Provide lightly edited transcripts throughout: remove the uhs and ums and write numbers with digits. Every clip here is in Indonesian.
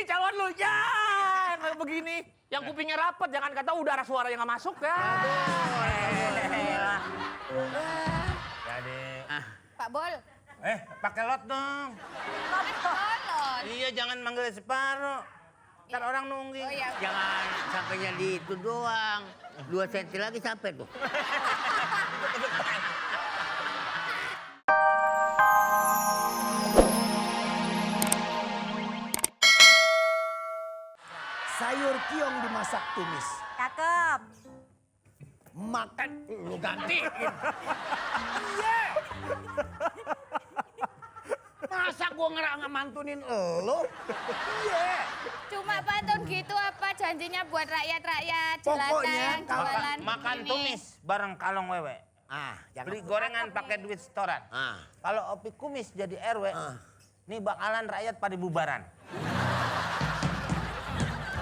Ini calon lu, ya kayak begini. Yang kupingnya rapet, jangan kata udara suara yang nggak masuk ya. Jadi, Pak Bol. pakai lot dong. Bolon. Iya, jangan manggil separuh. Ntar orang nungguin. Oh iya. Jangan sampainya di itu doang. 2 senti lagi sampai tuh. Sayur kiong dimasak tumis. Cakep. Makan lu gantiin. Iya. Masa gua mantunin elu? Iya. Cuma pantun gitu apa janjinya buat rakyat-rakyat jelata Pokoknya yang jualan Makan ini. tumis bareng kalong wewe. Jangan. Beli gorengan pakai duit setoran. Kalau opi kumis jadi RW, nih bakalan rakyat pada bubaran.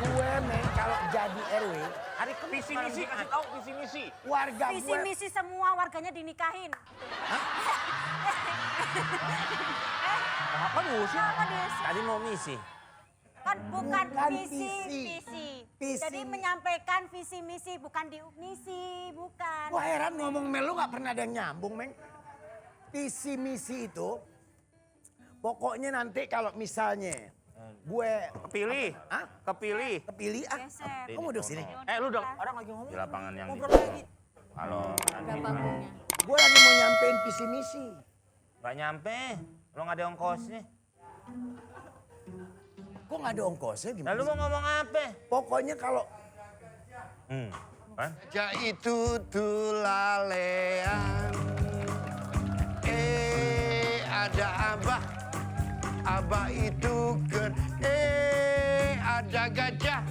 Gue kalau jadi RW, Hari Kamis Visi misi, kasih tahu visi misi. warga Visi gue misi semua warganya dinikahin. Apa ngusir? Apa Des? Tadi mau misi. Kan bukan Bukan visi, visi. visi. Visi. Jadi menyampaikan visi misi bukan diunisi, bukan. Gua heran ngomong melu gak pernah ada yang nyambung, Meng. Visi misi itu, pokoknya nanti kalau misalnya gue Kepilih. Hah? Kepilih. kepilih, Geser. kamu duduk sini. Lu dong, orang lagi ngomong. Di lapangan yang Ngobrol di. lagi. Kalau Ada bangunnya. Gue lagi mau nyampein visi misi. nggak nyampe, lo nggak ada ongkosnya. Kok gak ada ongkosnya Lalu gimana? mau ngomong apa? Pokoknya kalau Kan? Ja itu tulalean. Ada abah. Abah itu ada gajah.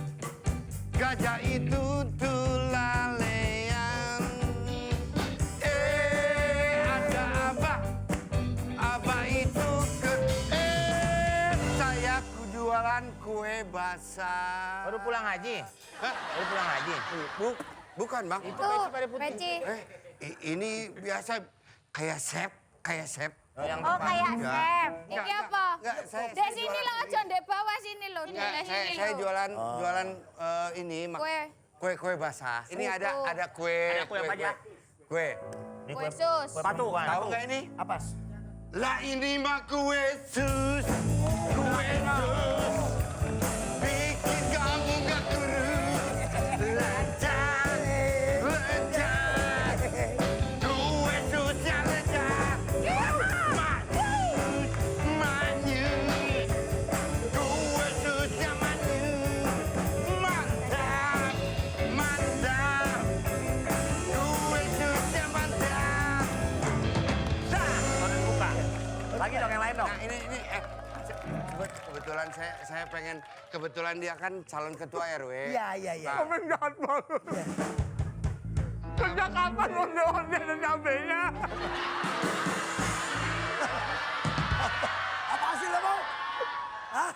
Gajah itu tulalean. Ada abah. Abah itu saya jualan kue basah. Baru pulang haji? Hah? Baru pulang haji? Bukan bang. Itu peci pada putih. Peci. Ini biasa kayak sep. Oh, yang Oh depan. kayak Enggak. chef. Ini apa? Enggak, Dek saya sini jualan loh, aja ndek bawah sini loh. Enggak, Ndek sini saya loh. jualan ini kue basah. Ini Susu. ada kue. Ada kue apa aja? Kue. Ini Kue sus. Sepatu kan? Tahu nggak ini? apa? Lah ini mah kue sus. Kue sus. Bikin kamu gak kurus. Lecah. Kue sus yang lecah. Manyus. Kue sus yang manyus. Mantap. Kue sus yang mantap. Baru buka. Lagi dong yang lain dong. Nah ini kebetulan kebetulan dia kan calon ketua RW. Iya. Nah, Komen jahat banget. Sejak kapan onde-onde dan cabenya? Apa sih lo mau? Hah?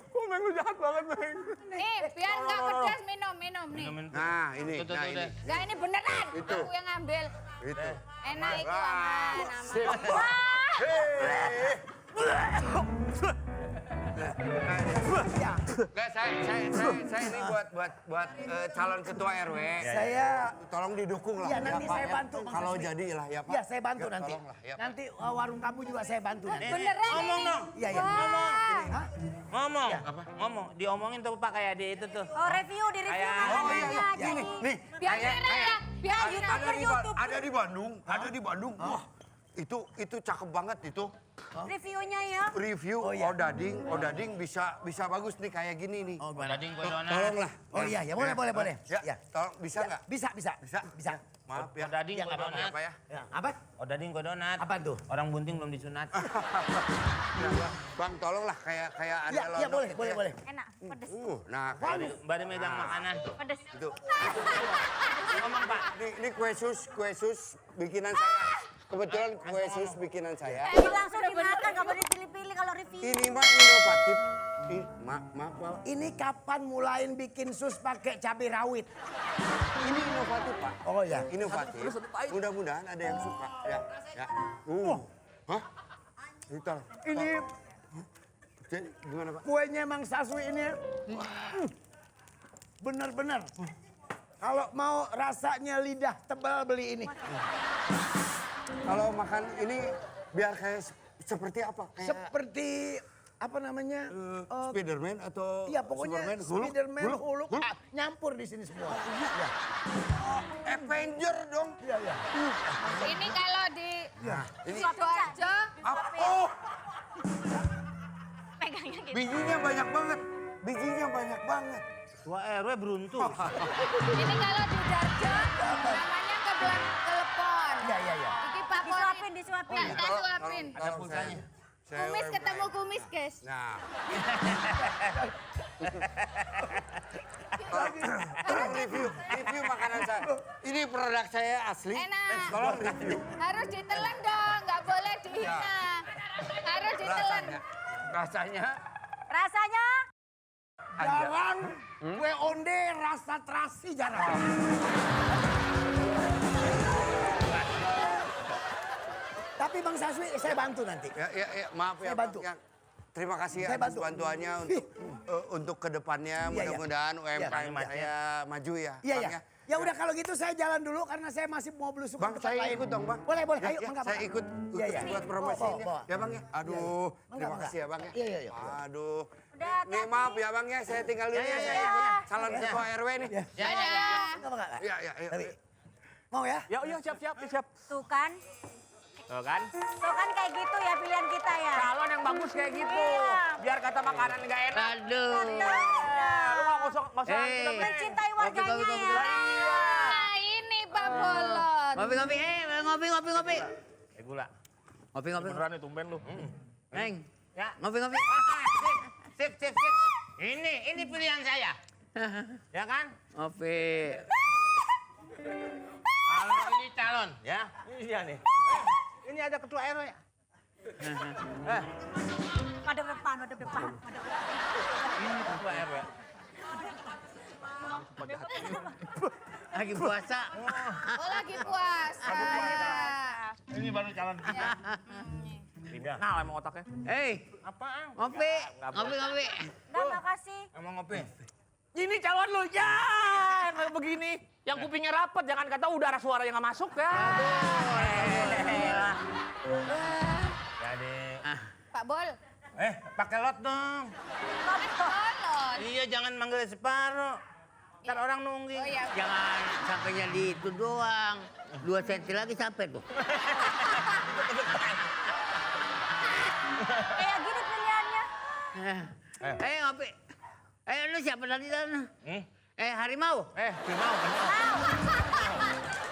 Komen lu jahat banget, Meng. Nih, biar nggak pedas minum nih. nah ini, Tuh, nah tuh, ini. Enggak ini beneran. Itu. Aku yang ngambil. Itu. Enak itu Wah. aman. Nggak, saya ini buat calon ketua RW. Saya Tolong didukung lah. Iya, nanti Pak, saya bantu, Bang Kalau Sasmi. jadi lah ya Pak. ya saya bantu Ya, nanti. tolonglah, ya, Pak. Nanti warung kamu juga saya bantu nanti. Beneran Ngomong ini. dong. Iya. Wah. Hah? Ngomong. Ngomong. Diomongin tuh Pak kayak dia itu tuh. Oh review di review Kayak- makanannya. iya. Jadi Nih, Biar viral ya. Biar YouTuber YouTube. ada di Bandung. Wah, itu cakep banget itu. reviewnya ya. Review iya. Odading bisa bagus nih kayak gini nih. Oh, gimana? Tadi kue donat. Tolonglah. Oh iya, boleh. Ya, tolong bisa nggak? Bisa. Bisa. Maaf ya. Odading kue Maaf ya, donat. Pak ya. Ya, apa? Odading kue donat. Apa tuh? Orang bunting belum disunat. Bang, tolonglah kayak ada Iya, lodok gitu ya. boleh. Enak, pedes. Nah, kayak Baru megang makanan. Pedes. itu. Ngomong Pak. Ini kue sus bikinan saya. Kebetulan kue sus bikinan saya. Ini langsung dimakan, gak boleh pilih-pilih kalau review. Ini mah inovatif. Maaf, Pak. Ini kapan mulain bikin sus pakai cabai rawit? Ini inovatif, Pak. Oh ya. Inovatif. Mudah-mudahan ada yang suka. Ya. Hah? Itu. Ini Jadi gimana Pak? Kuenya Mang Saswi ini bener-bener. Kalau mau rasanya lidah tebal beli ini. Kalau makan ini biar kayak seperti apa? Kayak Seperti apa namanya? Spiderman atau Iya pokoknya Superman? Spiderman, Hulk, nyampur di sini semua. Iya. Avenger dong. Iya, iya. Ini kalau di Ini Sidoarjo, apa? Oh, Pegangnya gitu. bijinya banyak banget. Bijinya banyak banget. Tua RW beruntung. ini kalau di Darjo namanya kelepon. Iya, iya, iya. Iki Pak Poli. Disuapin, disuapin. Tak suapin. Ada pulsanya. Kumis ketemu kumis, guys. Nah. Tolong review makanan saya. Ini produk saya asli. Enak. Tolong review. Harus ditelan dong, nggak boleh dihina. Harus ditelan. Rasanya Rasanya Jarang kue onde rasa terasi jarang. Tapi Bang Saswi saya bantu nanti. ya maaf ya Saya bantu. Bang, ya. Terima kasih Saya atas bantu. bantuannya untuk kedepannya Iya, iya. mudah-mudahan UMKM Iya. saya maju ya. Iya, Bang, iya. Ya udah kalau gitu saya jalan dulu karena saya masih mau belusuk Bang, ke tempat saya lain. ikut dong, Bang. Boleh, boleh. Ya, Ayo, ya, mangga, saya mangga. ikut Iya, iya. buat promosiin Bawa. ya, Bang ya. Aduh, Mangga, terima mangga. kasih ya, Bang ya. Iya, iya, iya. Aduh. Udah, Nih hati-hati. maaf ya, Bang ya. Saya tinggal dulu ya. Saya calon ketua RW nih. Iya. Ya, Ada. Mangga, mangga. Iya, iya, iya. Tapi, mau ya? Ya, iya siap. tuh kan. Tuh kan? Tuh kan kayak gitu ya pilihan kita ya. Calon yang bagus kayak gitu. Iya. Biar kata makanan nggak enak. Aduh. Lu nggak kosong Eh. Mencintai warganya Kopi, kopi, ya. Nah, ini Pak Bolot. Ngopi. Ngopi. Gula. Ngopi. Beneran nih tumben lu. Neng. Ya. Ngopi. Sip. Ini pilihan saya. Ya kan? Ngopi. Kalau ini calon, ya. Iya nih. Ini ada ketua RW. Madep depan. Ini ketua RW. Lagi puasa. Oh, lagi puasa. Ini baru calon kita. Nah, emang otaknya. Hei, Apaan? ngopi. Ngopi. Udah makasih. Emang ngopi? Ini calon lu, ya kayak begini. Yang kupingnya rapet, jangan kata udara suara yang nggak masuk ya. Jadi, Pak Bol. pakai lot dong. Bolot. Iya, jangan manggil separuh. Ntar orang nungguin. Oh iya. Jangan sampainya di itu doang. 2 senti lagi sampai tuh. Kayak gini pilihannya. Ngopi. Lu siapa tadi sana? Harimau.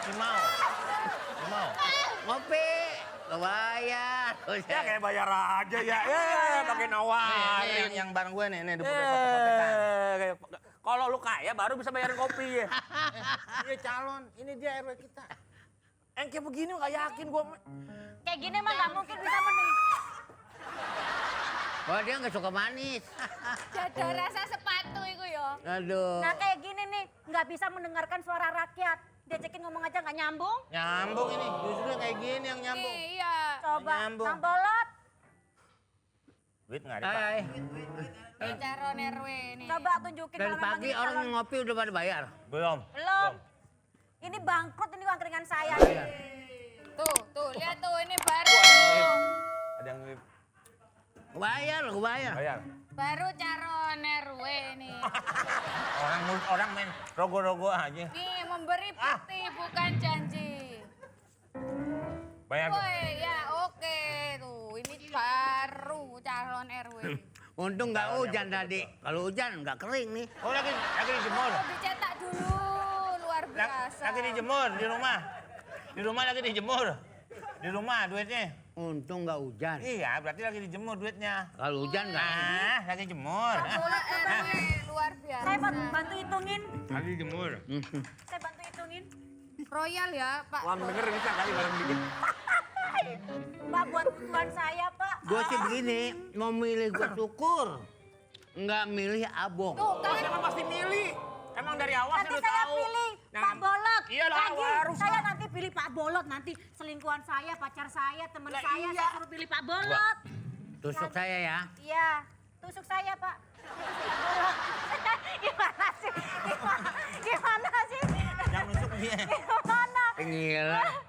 Harimau. Ngopi. Kebayar. Ya kayak bayar aja ya. Pakai nawarin. Yang bareng gue nih, di Kalau lu kaya baru bisa bayarin kopi ya. Dia calon, ini dia RW kita. Yang kayak begini nggak yakin gua. Kayak gini mah nggak mungkin bisa menang. Wah, dia nggak suka manis. Dada rasa sepatu itu yo. Aduh. Nah kayak gini nih nggak bisa mendengarkan suara rakyat. Diajakin ngomong aja nggak nyambung. Nyambung ini, justru kayak gini yang nyambung. Iya. Coba Nyambung. Bang Bolot. Duit nggak dipakai. Hai. Ini calon RW ini. Coba tunjukin Dari kalau memang pagi ini orang calon. ngopi udah pada bayar. Belum. Belum. Ini bangkrut ini uang keringan saya. Tuh, lihat tuh ini baru. Ada yang Bayar. bayar. Baru calon RW ini. Orang main rogo-rogo aja. Nih memberi bukti bukan janji. Bayar. Woi, ya oke tuh. Ini baru calon RW. Untung nggak hujan tadi. Kalau hujan nggak kering nih. Oh, lagi dijemur. Oh, dicetak dulu, luar biasa. Lagi dijemur di rumah. Di rumah lagi dijemur. Di rumah duitnya. Untung nggak hujan. Iya, berarti lagi dijemur duitnya. Kalau hujan nggak. Nah, lagi jemur. Calon RW luar biasa. Saya bantu hitungin. Lagi jemur. Saya bantu hitungin. Royal ya, Pak. Wah, denger bisa kali bareng dikit. Pak buat tuan saya Pak. Gue sih begini, mau milih gue syukur. Nggak milih abong. Tuh kan. Emang pasti milih. Emang dari awal Nanti udah saya tahu. pilih Nah, Pak Bolot. Iya lah, Lagi, harus saya lah. nanti pilih Pak Bolot. Nanti selingkuhan saya, pacar saya, teman Lah saya, iya. saya suruh pilih Pak Bolot. Tusuk saya ya. Iya. tusuk saya, Pak. Gimana sih? Gimana sih? Yang nusuk dia. Gimana? Gila.